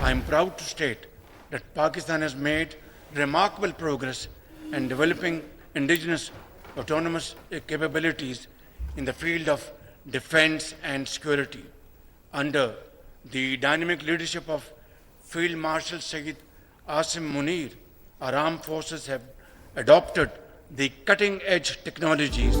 I am proud to state that Pakistan has made remarkable progress in developing indigenous autonomous capabilities in the field of defense and security. Under the dynamic leadership of Field Marshal Sayyid Asim Munir, our armed forces have adopted the cutting-edge technologies.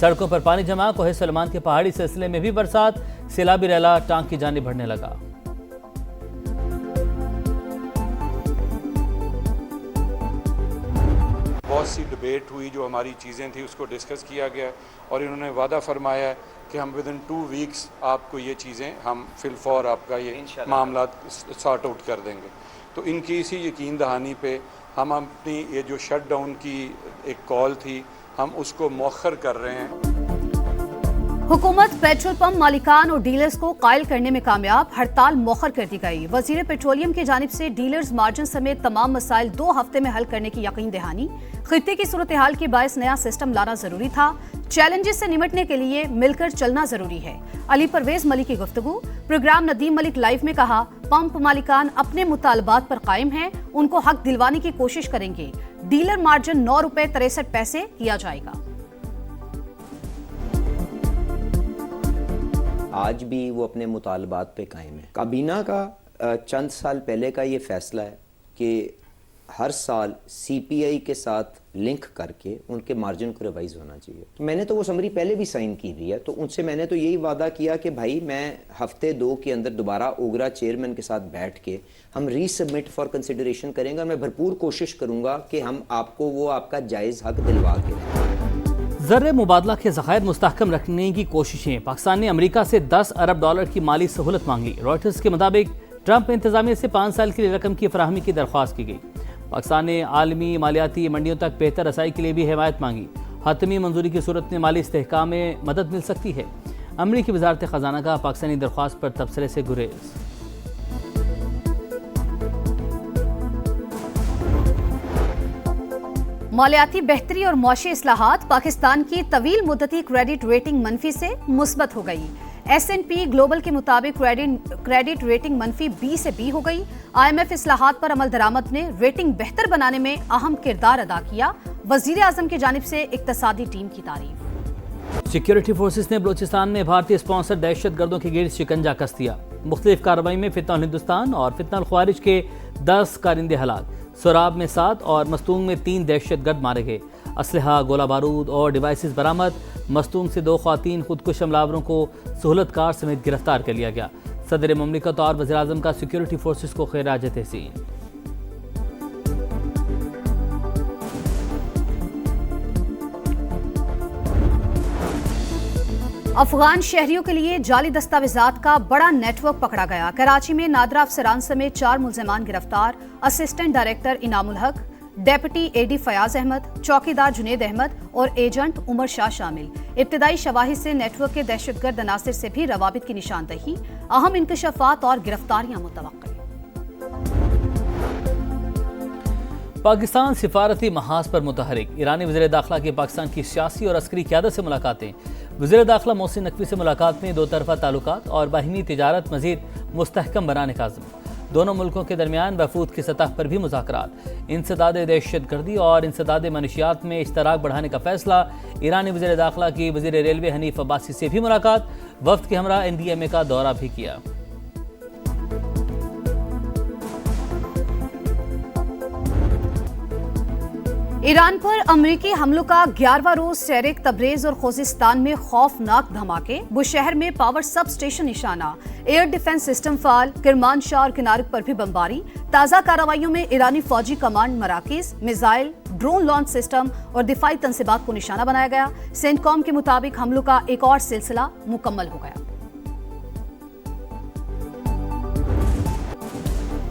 سڑکوں پر پانی جمع، کوہ سلیمان کے پہاڑی سلسلے میں بھی برسات، سیلابی ریلا ٹانک کی جانب بڑھنے لگا۔ بہت سی ڈبیٹ ہوئی، جو ہماری چیزیں تھیں اس کو ڈسکس کیا گیا اور انہوں نے وعدہ فرمایا ہے کہ ہم ودن 2 ویکس آپ کو یہ چیزیں ہم فی الفور آپ کا یہ معاملات سارٹ آؤٹ کر دیں گے۔ تو ان کی اسی یقین دہانی پہ ہم اپنی یہ جو شٹ ڈاؤن کی ایک کال تھی ہم اس کو مؤخر کر رہے ہیں۔ حکومت پیٹرول پمپ مالکان اور ڈیلرز کو قائل کرنے میں کامیاب، ہڑتال مؤخر کر دی گئی۔ وزیر پیٹرولیم کی جانب سے ڈیلرز مارجن سمیت تمام مسائل 2 ہفتے میں حل کرنے کی یقین دہانی۔ خطے کی صورتحال کے باعث نیا سسٹم لانا ضروری تھا، چیلنجز سے نمٹنے کے لیے مل کر چلنا ضروری ہے۔ علی پرویز ملک کی گفتگو۔ پروگرام ندیم ملک لائیو میں کہا، پمپ مالکان اپنے مطالبات پر قائم ہیں، ان کو حق دلوانے کی کوشش کریں گے۔ ڈیلر مارجن 9 روپے 63 پیسے کیا جائے گا۔ آج بھی وہ اپنے مطالبات پہ قائم ہے۔ کابینہ کا چند سال پہلے کا یہ فیصلہ ہے کہ ہر سال سی پی آئی کے ساتھ لنک کر کے ان کے مارجن کو ریوائز ہونا چاہیے۔ تو میں نے تو وہ سمری پہلے بھی سائن کی ہوئی ہے، تو ان سے میں نے تو یہی وعدہ کیا کہ بھائی میں ہفتے 2 کے اندر دوبارہ اوگرا چیئرمین کے ساتھ بیٹھ کے ہم ری سبمٹ فار کنسیڈریشن کریں گے، اور میں بھرپور کوشش کروں گا کہ ہم آپ کو وہ آپ کا جائز حق دلوا کے دیں۔ زر مبادلہ کے ذخائر مستحکم رکھنے کی کوششیں۔ پاکستان نے امریکہ سے $10 ارب کی مالی سہولت مانگی۔ رائٹرز کے مطابق ٹرمپ انتظامیہ سے 5 سال کے لیے رقم کی فراہمی کی درخواست کی گئی۔ پاکستان نے عالمی مالیاتی منڈیوں تک بہتر رسائی کے لیے بھی حمایت مانگی۔ حتمی منظوری کی صورت میں مالی استحکام میں مدد مل سکتی ہے۔ امریکی وزارت خزانہ کا پاکستانی درخواست پر تبصرے سے گریز۔ مالیاتی بہتری اور معاشی اصلاحات، پاکستان کی طویل مدتی کریڈٹ ریٹنگ منفی سے مثبت ہو گئی۔ S&P گلوبل کے مطابق کریڈٹ ریٹنگ منفی B سے B ہو گئی۔ IMF اصلاحات پر عمل درآمد نے ریٹنگ بہتر بنانے میں اہم کردار ادا کیا۔ وزیر اعظم کی جانب سے اقتصادی ٹیم کی تعریف۔ سیکیورٹی فورسز نے بلوچستان میں بھارتی اسپانسر دہشت گردوں کے گرد شکنجہ کس دیا۔ مختلف کارروائی میں فتنہ الہندوستان اور فتنہ الخوارج کے 10 کارندے ہلاک، سوراب میں 7 اور مستونگ میں 3 دہشت گرد مارے گئے۔ اسلحہ، گولہ بارود اور ڈیوائسز برآمد۔ مستونگ سے 2 خواتین خودکش حملہ آوروں کو سہولت کار سمیت گرفتار کر لیا گیا۔ صدر مملکت اور وزیر اعظم کا سیکیورٹی فورسز کو خراج تحسین۔ افغان شہریوں کے لیے جعلی دستاویزات کا بڑا نیٹ ورک پکڑا گیا۔ کراچی میں نادرا افسران سمیت 4 ملزمان گرفتار۔ اسسٹنٹ ڈائریکٹر انعام الحق، ڈیپٹی AD فیاض احمد، چوکیدار جنید احمد اور ایجنٹ عمر شاہ شامل۔ ابتدائی شواہد سے نیٹ ورک کے دہشت گرد عناصر سے بھی روابط کی نشاندہی، اہم انکشافات اور گرفتاریاں متوقع۔ پاکستان سفارتی محاذ پر متحرک۔ ایرانی وزیر داخلہ کی پاکستان کی سیاسی اور عسکری قیادت سے ملاقاتیں۔ وزیر داخلہ محسن نقوی سے ملاقات میں 2 طرفہ تعلقات اور باہمی تجارت مزید مستحکم بنانے کا عزم۔ دونوں ملکوں کے درمیان وفود کی سطح پر بھی مذاکرات۔ انسداد دہشت گردی اور انسداد منشیات میں اشتراک بڑھانے کا فیصلہ۔ ایرانی وزیر داخلہ کی وزیر ریلوے حنیف عباسی سے بھی ملاقات۔ وفد کے ہمراہ NDMA کا دورہ بھی کیا۔ ایران پر امریکی حملوں کا 11واں روز سیرک، تبریز اور خوزستان میں خوفناک دھماکے۔ بشہر میں پاور سب اسٹیشن نشانہ، ایئر ڈیفنس سسٹم فعال۔ کرمانشاہ اور کنارک پر بھی بمباری۔ تازہ کارروائیوں میں ایرانی فوجی کمانڈ مراکز، میزائل، ڈرون لانچ سسٹم اور دفاعی تنصیبات کو نشانہ بنایا گیا۔ سینٹکام کے مطابق حملوں کا ایک اور سلسلہ مکمل ہو گیا۔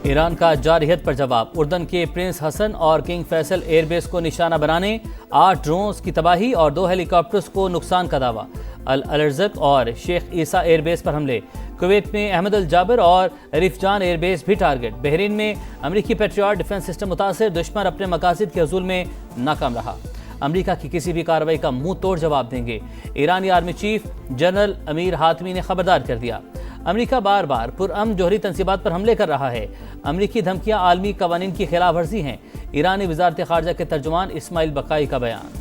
ایران کا جارحیت پر جواب۔ اردن کے پرنس حسن اور کنگ فیصل ایئر بیس کو نشانہ بنانے 8 ڈرونز کی تباہی اور 2 ہیلی کاپٹرز کو نقصان کا دعویٰ۔ الارزق اور شیخ عیسیٰ ایئر بیس پر حملے۔ کویت میں احمد الجابر اور رفجان ایئر بیس بھی ٹارگٹ۔ بحرین میں امریکی پیٹریاٹ ڈیفنس سسٹم متاثر، دشمن اپنے مقاصد کے حصول میں ناکام رہا۔ امریکہ کی کسی بھی کارروائی کا منہ توڑ جواب دیں گے، ایرانی آرمی چیف جنرل امیر حاتمی نے خبردار کر دیا۔ امریکہ بار بار پرامن جوہری تنصیبات پر حملے کر رہا ہے۔ امریکی دھمکیاں عالمی قوانین کی خلاف ورزی ہیں، ایرانی وزارت خارجہ کے ترجمان اسماعیل بقائی کا بیان۔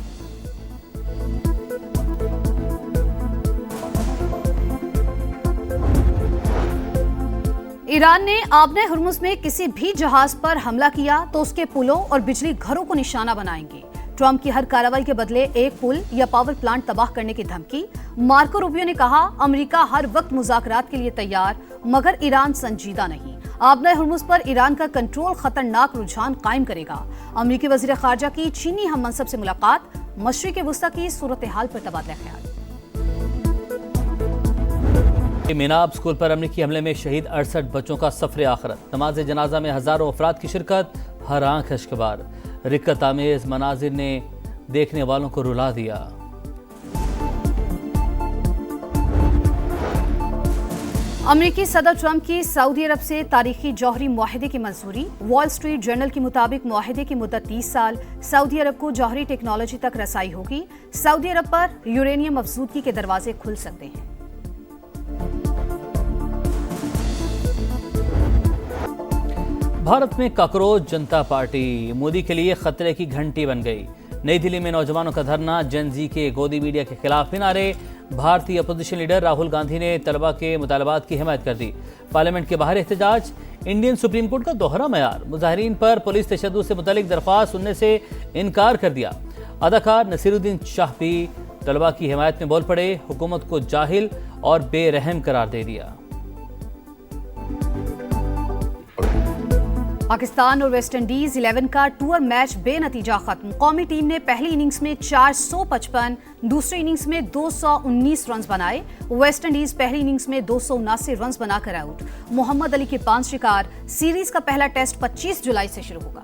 ایران نے آبنہ ہرمز میں کسی بھی جہاز پر حملہ کیا تو اس کے پلوں اور بجلی گھروں کو نشانہ بنائیں گے۔ ٹرمپ کی ہر کارروائی کے بدلے ایک پل یا پاور پلانٹ تباہ کرنے کی دھمکی۔ مارکو روبیو نے کہا امریکہ ہر وقت مذاکرات کے لیے تیار مگر ایران سنجیدہ نہیں۔ آبنۂ ہرمز پر ایران کا کنٹرول خطرناک رجحان قائم کرے گا۔ امریکی وزیر خارجہ کی چینی ہم منصب سے ملاقات، مشرق وسطی کی صورتحال پر تبادلہ خیال۔ میناب اسکول پر امریکی حملے میں شہید 68 بچوں کا سفر آخرت، نماز جنازہ میں ہزاروں افراد کی شرکت، ہر آنکھ اشکبار، رکت آمیز مناظر نے دیکھنے والوں کو رلا دیا۔ امریکی صدر ٹرمپ کی سعودی عرب سے تاریخی جوہری معاہدے کی منظوری۔ وال سٹریٹ جرنل کے مطابق معاہدے کی مدت 30 سال، سعودی عرب کو جوہری ٹیکنالوجی تک رسائی ہوگی۔ سعودی عرب پر یورینیم افزودگی کے دروازے کھل سکتے ہیں۔ بھارت میں کاکروچ جنتا پارٹی مودی کے لیے خطرے کی گھنٹی بن گئی۔ نئی دلی میں نوجوانوں کا دھرنا، جن زی کے گودی میڈیا کے خلاف بھی نعرے۔ بھارتی اپوزیشن لیڈر راہل گاندھی نے طلبہ کے مطالبات کی حمایت کر دی۔ پارلیمنٹ کے باہر احتجاج، انڈین سپریم کورٹ کا دوہرا معیار، مظاہرین پر پولیس تشدد سے متعلق درخواست سننے سے انکار کر دیا۔ اداکار نصیر الدین شاہ بھی طلبہ کی حمایت میں بول پڑے، حکومت کو جاہل اور بے رحم قرار دے دیا۔ پاکستان اور ویسٹ انڈیز 11 کا ٹور میچ بے نتیجہ ختم۔ قومی ٹیم نے پہلی اننگز میں 455، دوسری اننگز میں 219 رنز بنائے۔ ویسٹ انڈیز پہلی اننگز میں 279 رنز بنا کر آؤٹ۔ محمد علی کے 5 شکار۔ سیریز کا پہلا ٹیسٹ 25 جولائی سے شروع ہوگا۔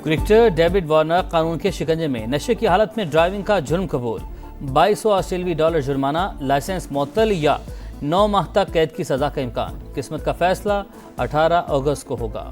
کرکٹر ڈیوڈ وارنر قانون کے شکنجے میں، نشے کی حالت میں ڈرائیونگ کا جرم قبول۔ 2200 آسٹریلوی ڈالر جرمانہ، لائسنس معطل یا 9 ماہ تک قید کی سزا کا امکان۔ قسمت کا فیصلہ 18 اگست کو ہوگا۔